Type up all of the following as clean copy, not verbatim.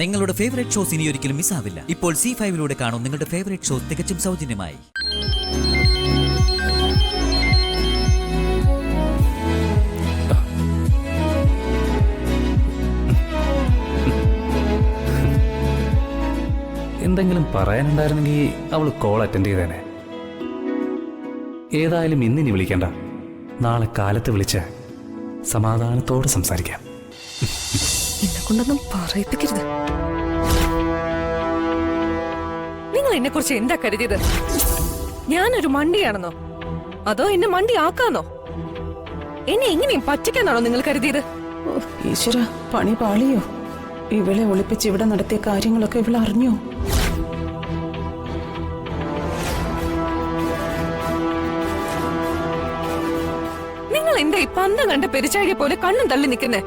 നിങ്ങളുടെ favourite shows ഇനി ഒരിക്കലും മിസ്സാവില്ല. ഇപ്പോൾ C5 കാണും നിങ്ങളുടെ ഫേവറേറ്റ് ഷോസ് തികച്ചും സൗജന്യമായി. എന്തെങ്കിലും പറയാനുണ്ടായിരുന്നെങ്കിൽ അവൾ കോൾ അറ്റൻഡ് ചെയ്തേനെ. ഏതായാലും ഇന്നിനി വിളിക്കണ്ട, നാളെ കാലത്ത് വിളിച്ച് സമാധാനത്തോടെ സംസാരിക്കാം. എന്നെ കൊണ്ടൊന്നും പറയിപ്പിക്കരുത്. നിങ്ങൾ എന്നെ കുറിച്ച് എന്താ കരുതിയത്? ഞാനൊരു മണ്ടിയാണെന്നോ അതോ എന്നെ മണ്ടി ആക്കാന്നോ? എന്നെ എങ്ങനെയും പറ്റിക്കാന്നാണോ നിങ്ങൾ കരുതിയത്? ഈശ്വര, പണി പാളിയോ? ഇവളെ ഒളിപ്പിച്ച് ഇവിടെ നടത്തിയ കാര്യങ്ങളൊക്കെ ഇവളെ അറിഞ്ഞോ? നിങ്ങൾ എന്താ ഈ പന്തം കണ്ട പെരിച്ചാഴിയെ പോലെ കണ്ണും തള്ളി നിൽക്കുന്നേ?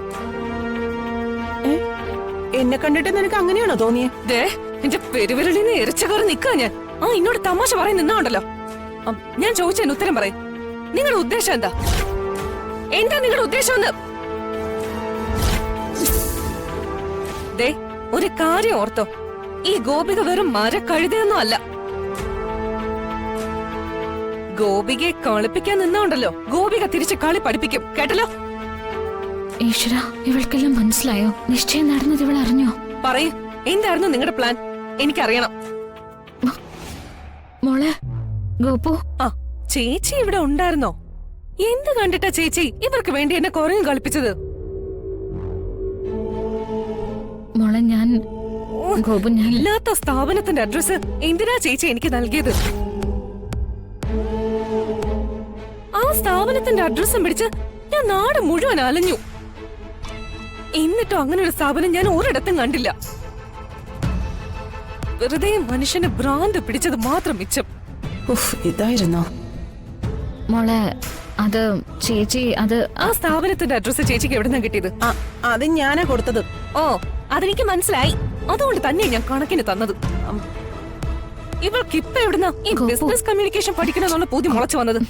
എന്നെ കണ്ടിട്ട് നിനക്ക് അങ്ങനെയാണോ തോന്നിയേ? ദേ, എന്റെ പെരുവിരലിനെ എരിച്ചകറി നിൽക്കാ ഞാൻ. എന്നോട് തമാശ പറയാൻ നിന്നാണ്ടല്ലോ. ഞാൻ ചോദിച്ചതിന് ഉത്തരം പറയും. നിങ്ങളുടെ ഉദ്ദേശം എന്താ? എന്താ നിങ്ങളുടെ ഉദ്ദേശം എന്ന്? ദേ, ഒരു കാര്യം ഓർത്തോ, ഈ ഗോപിക വെറും മരക്കഴുതയൊന്നും അല്ല. ഗോപികയെ കളിപ്പിക്കാൻ നിന്നോണ്ടല്ലോ, ഗോപിക തിരിച്ച് കളി പഠിപ്പിക്കും. കേട്ടല്ലോ? ഈശ്വര, ഇവൾക്കെല്ലാം മനസ്സിലായോ? നിശ്ചയം നടന്നത് ഇവൾ അറിഞ്ഞോ? പറയൂ, എന്തായിരുന്നു നിങ്ങളുടെ പ്ലാൻ? എനിക്കറിയണം. മോളെ ഗോപു, ചേച്ചി ഇവിടെ ഉണ്ടായിരുന്നോ? എന്ത് കണ്ടിട്ടാ ചേച്ചി ഇവർക്ക് വേണ്ടി എന്നെ കുറയും കളിപ്പിച്ചത്? മോളെ ഞാൻ ഗോപു, ഞാൻ ഇല്ലാത്ത സ്ഥാപനത്തിന്റെ അഡ്രസ് എന്തിനാ ചേച്ചി എനിക്ക് നൽകിയത്? ആ സ്ഥാപനത്തിന്റെ അഡ്രസ്സും പിടിച്ച് ഞാൻ നാട് മുഴുവൻ അലഞ്ഞു. എന്നിട്ടും അങ്ങനെ ഒരു സ്ഥാപനം ഞാൻ ഒരിടത്തും കണ്ടില്ല. വെറുതെ മനുഷ്യന് ഭ്രാന്ത് പിടിച്ചത് മാത്രം മിച്ചം. ഇതായിരുന്നോ? മോളെ അത് ചേച്ചി, അത് ആ സ്ഥാപനത്തിന്റെ അഡ്രസ് ചേച്ചിക്ക് എവിടുന്നാ കിട്ടിയത്? അത് ഞാനാ കൊടുത്തത്. ഓ, അതെനിക്ക് മനസ്സിലായി. അതുകൊണ്ട് തന്നെ ഞാൻ കണക്കിന് തന്നത്. ഇവൾക്ക് ഇപ്പൊ എവിടുന്നാ ഈ ബിസിനസ് കമ്മ്യൂണിക്കേഷൻ പഠിക്കണമെന്നുള്ള പൂതി മുളച്ചു വന്നത്?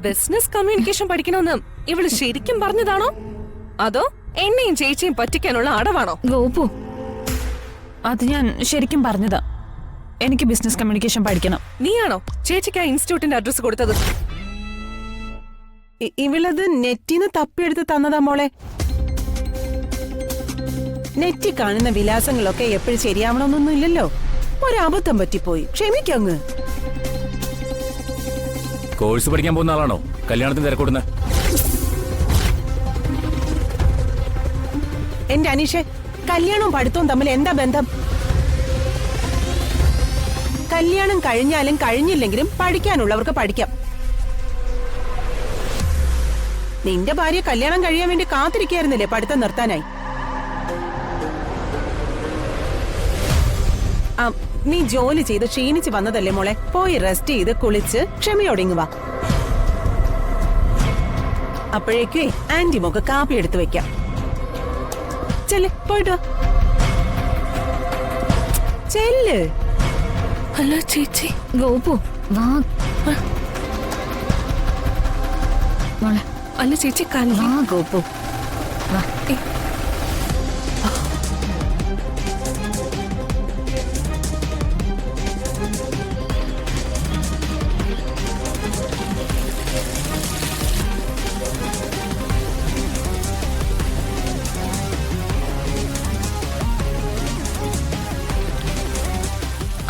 ബിസിനസ് കമ്മ്യൂണിക്കേഷൻ പഠിക്കണമെന്ന് ഇവള് ശരിക്കും പറഞ്ഞതാണോ അതോ എന്നെയും ചേച്ചിയും പറ്റിക്കാനുള്ള അടവാണോ? ഗോപു, അത് ഞാൻ ശരിക്കും പറഞ്ഞതാ. എനിക്ക് ബിസിനസ് കമ്മ്യൂണിക്കേഷൻ പഠിക്കണം. നീയാണോ ചേച്ചിക്ക് ആ ഇൻസ്റ്റിറ്റ്യൂട്ടിന്റെ അഡ്രസ് കൊടുത്തത്? ഇവളത് നെറ്റിന്ന് തപ്പിയെടുത്ത് തന്നതാ മോളെ. നെറ്റി കാണുന്ന വിലാസങ്ങളൊക്കെ എപ്പോഴും ശരിയാവണമെന്നൊന്നും ഇല്ലല്ലോ. ഒരബദ്ധം പറ്റിപ്പോയി, ക്ഷമിക്കങ്ങ്. കോഴ്സ് പഠിക്കാൻ പോകുന്ന ആളാണോ കല്യാണത്തിന് തിരക്കൂടുന്നത്? എന്റെ അനീഷെ, കല്യാണവും പഠിത്തവും തമ്മിൽ എന്താ ബന്ധം? കല്യാണം കഴിഞ്ഞാലും കഴിഞ്ഞില്ലെങ്കിലും പഠിക്കാനുള്ളവർക്ക് പഠിക്കാം. നിന്റെ ഭാര്യ കല്യാണം കഴിയാൻ വേണ്ടി കാത്തിരിക്കായിരുന്നില്ലേ പഠിത്തം നിർത്താനായി? നീ ജോലി ചെയ്ത് ക്ഷീണിച്ച് വന്നതല്ലേ മോളെ? പോയി റെസ്റ്റ് ചെയ്ത് കുളിച്ച് ക്ഷമയോടിങ്ങുവാ. അപ്പോഴേക്കേ ആന്റി മോക്ക് കാപ്പി എടുത്തു വെക്കാം. ചെല്ല്, പോയിട്ട് വാ. ചെല്ല്. അല്ല ചേച്ചി. ഗോപു വാ മോളെ. അല്ല ചേച്ചി, വാ ഗോപു വാ.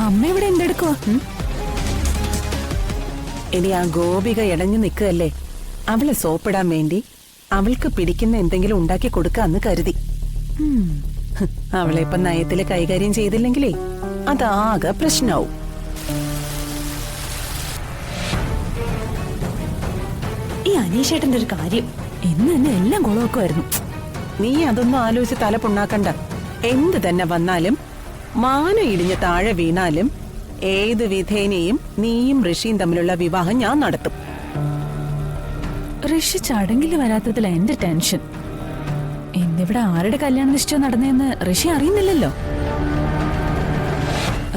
അമ്മ ഇവിടെ എന്തെടുക്കുവാ? ഇനി ആ ഗോപിക ഇടഞ്ഞു നിൽക്കുകയല്ലേ, അവളെ സോപ്പിടാൻ വേണ്ടി അവൾക്ക് പിടിക്കുന്ന എന്തെങ്കിലും ഉണ്ടാക്കി കൊടുക്കാന്ന് കരുതി. അവളെ ഇപ്പൊ നയത്തില് കൈകാര്യം ചെയ്തില്ലെങ്കിലേ അതാകെ പ്രശ്നാവും. ഈ അനീഷേട്ടന്റെ ഒരു കാര്യം ഇന്ന് തന്നെ എല്ലാം കുളമൊക്കെയായിരുന്നു. നീ അതൊന്നും ആലോചിച്ച് തല പുണ്ണാക്കണ്ട. എന്ത് തന്നെ വന്നാലും, മാനം ഇടിഞ്ഞ് താഴെ വീണാലും, ഏത് വിധേനയും നീയും ഋഷിയും തമ്മിലുള്ള വിവാഹം ഞാൻ നടത്തും. ഋഷി ചടങ്ങിൽ വരാത്തതിൽ എന്റെ ടെൻഷൻ. ഇന്നിവിടെ ആരുടെ കല്യാണ നിശ്ചയം നടന്നതെന്ന് ഋഷി അറിയുന്നില്ലല്ലോ.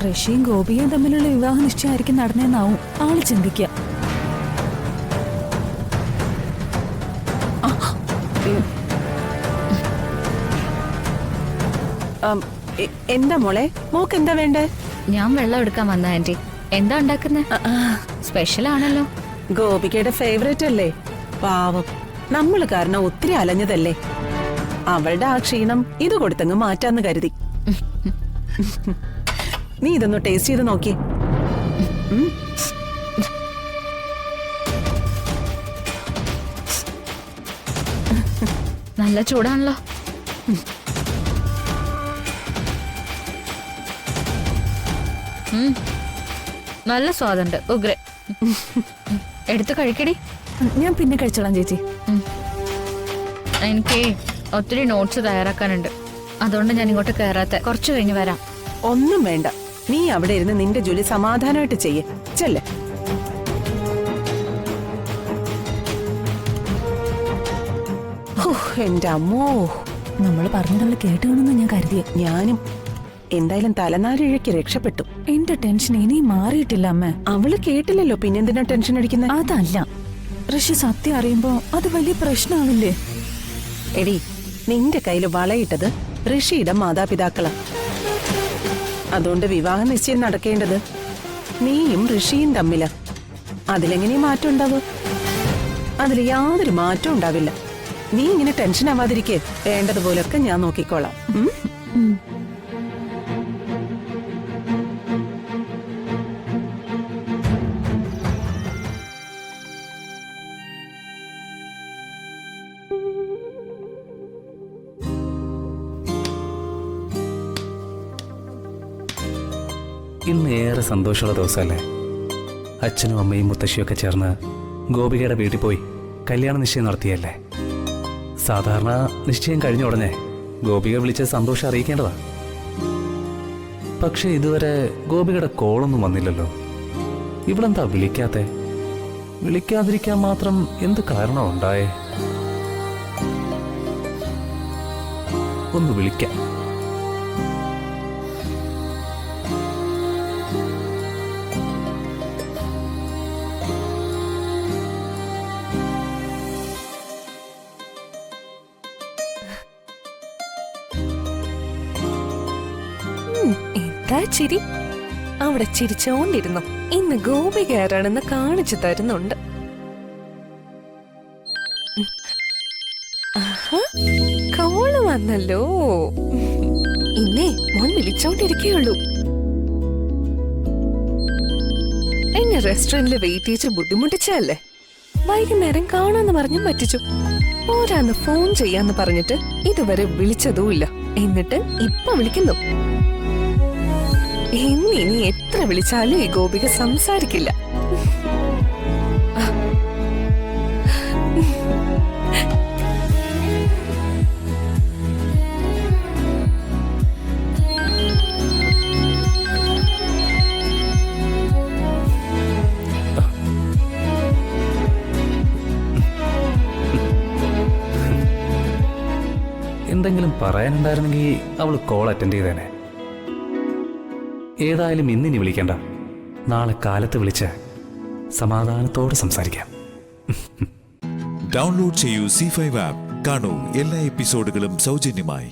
ഋഷിയും ഗോപികയും തമ്മിലുള്ള വിവാഹ നിശ്ചയമായിരിക്കും നടന്നതെന്നാവും ആള് ചിന്തിക്കുക. എന്താ മോളെ, മോക്ക് എന്താ വേണ്ടേ? ഞാൻ വെള്ളം എടുക്കാൻ വന്ന ആന്റി. എന്താ ഉണ്ടാക്കുന്നത്? സ്പെഷ്യൽ ആണല്ലോ. ഗോപികയുടെ ഫേവറേറ്റ് അല്ലേ. പാവം, നമ്മള് കാരണം ഒത്തിരി അലഞ്ഞതല്ലേ. അവളുടെ ആ ക്ഷീണം ഇത് കൊടുത്തങ്ങ് മാറ്റാന്ന് കരുതി. നീ ഇതൊന്ന് ടേസ്റ്റ് ചെയ്ത് നോക്കിയേ. നല്ല ചൂടാണല്ലോ. നല്ല സ്വാദുണ്ട്. ഉഗ്ര. എടുത്ത് കഴിക്കടി. ഞാൻ പിന്നെ കഴിച്ചോളാം ചേച്ചി. എനിക്ക് ഒത്തിരി നോട്ട്സ് തയ്യാറാക്കാനുണ്ട്. അതുകൊണ്ട് ഞാൻ ഇങ്ങോട്ട് കയറാത്ത. കുറച്ച് കഴിഞ്ഞ് വരാം. ഒന്നും വേണ്ട, നീ അവിടെ ഇരുന്ന് നിന്റെ ജോലി സമാധാനമായിട്ട് ചെയ്യേ. ചെല്ലേ. എന്റെ അമ്മോ, നമ്മൾ പറഞ്ഞതവള് കേട്ടുകൊണ്ടെന്ന് ഞാൻ കരുതിയ. ഞാനും. എന്തായാലും തലനാരിഴയ്ക്ക് രക്ഷപ്പെട്ടു. എന്റെ ടെൻഷൻ ഇനിയും മാറിയിട്ടില്ല അമ്മ. അവള് കേട്ടില്ലല്ലോ, പിന്നെന്തിനാ ടെൻഷൻ അടിക്കുന്നത്? അതല്ല, ഋഷി സത്യം അറിയുമ്പോ അത് വലിയ പ്രശ്നമാവില്ലേ? എടി, നിന്റെ കയ്യിൽ വളയിട്ടത് ഋഷിയുടെ മാതാപിതാക്കളാ. അതുകൊണ്ട് വിവാഹ നിശ്ചയം നടക്കേണ്ടത് നീയും ഋഷിയും തമ്മില. അതിലെങ്ങനെ മാറ്റം ഉണ്ടാവും? അതിൽ യാതൊരു മാറ്റവും ഉണ്ടാവില്ല. നീ ഇങ്ങനെ ടെൻഷൻ ആവാതിരിക്കേ. വേണ്ടതുപോലൊക്കെ ഞാൻ നോക്കിക്കോളാം. ഇന്ന് ഏറെ സന്തോഷമുള്ള ദിവസമല്ലേ. അച്ഛനും അമ്മയും മുത്തശ്ശിയൊക്കെ ചേർന്ന് ഗോപികയുടെ വീട്ടിൽ പോയി കല്യാണ നിശ്ചയം നടത്തിയല്ലേ. സാധാരണ നിശ്ചയം കഴിഞ്ഞ ഉടനെ ഗോപിക വിളിച്ച് സന്തോഷം അറിയിക്കേണ്ടതാ. പക്ഷെ ഇതുവരെ ഗോപികയുടെ കോളൊന്നും വന്നില്ലല്ലോ. ഇവളെന്താ വിളിക്കാത്തെ? വിളിക്കാതിരിക്കാൻ മാത്രം എന്ത് കാരണം ഉണ്ടായേ? ഒന്ന് വിളിക്കാം. എന്താ ചിരി? അവിടെ ചിരിച്ചോണ്ടിരുന്നു. ഇന്ന് ഗോപിക ആരാണെന്ന് കാണിച്ചു തരുന്നുണ്ട്. കോള് വന്നല്ലോ. ഇന്നേ മോൻ വിളിച്ചോണ്ടിരിക്കുകയുള്ളൂ. എന്നെ റെസ്റ്റോറന്റിൽ വെയിറ്റ് ചെയ്ത് ബുദ്ധിമുട്ടിച്ചല്ലേ. വൈകുന്നേരം കാണാന്ന് പറഞ്ഞു പറ്റിച്ചു. ഓരാന്ന് ഫോൺ ചെയ്യാന്ന് പറഞ്ഞിട്ട് ഇതുവരെ വിളിച്ചതുമില്ല. എന്നിട്ട് ഇപ്പൊ വിളിക്കുന്നു. ഇനി എത്ര വിളിച്ചാലും ഈ ഗോപിക സംസാരിക്കില്ല. എന്തെങ്കിലും പറയാനുണ്ടായിരുന്നെങ്കിൽ അവൾ കോൾ അറ്റൻഡ് ചെയ്തേനെ. ഏതായാലും ഇന്നിനി വിളിക്കണ്ട. നാളെ കാലത്ത് വിളിച്ച് സമാധാനത്തോടെ സംസാരിക്കാം. ഡൗൺലോഡ് ചെയ്യൂ C5 ആപ്പ്. കാണൂ എല്ലാ എപ്പിസോഡുകളും സൗജന്യമായി.